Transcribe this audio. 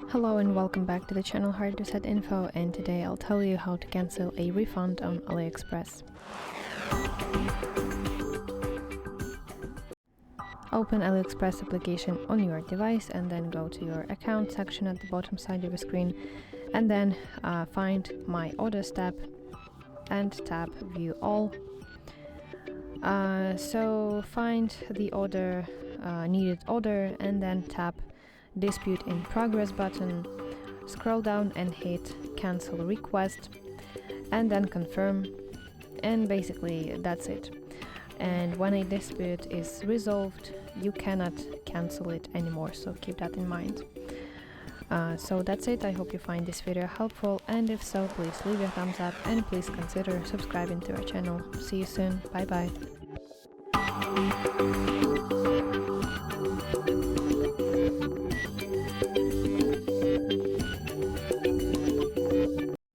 Hello and welcome back to the channel HardReset.Info, and today I'll tell you how to cancel a refund on AliExpress. Open AliExpress application on your device and then go to your account section at the bottom side of the screen, and then find My Orders tab and tap View All. So find the needed order and then tap Dispute in Progress button, scroll down and hit Cancel Request and then confirm, and basically that's it. And when a dispute is resolved, you cannot cancel it anymore, so keep that in mind. So that's it. I hope you find this video helpful, and if so, please leave a thumbs up and please consider subscribing to our channel. See you soon. Bye bye.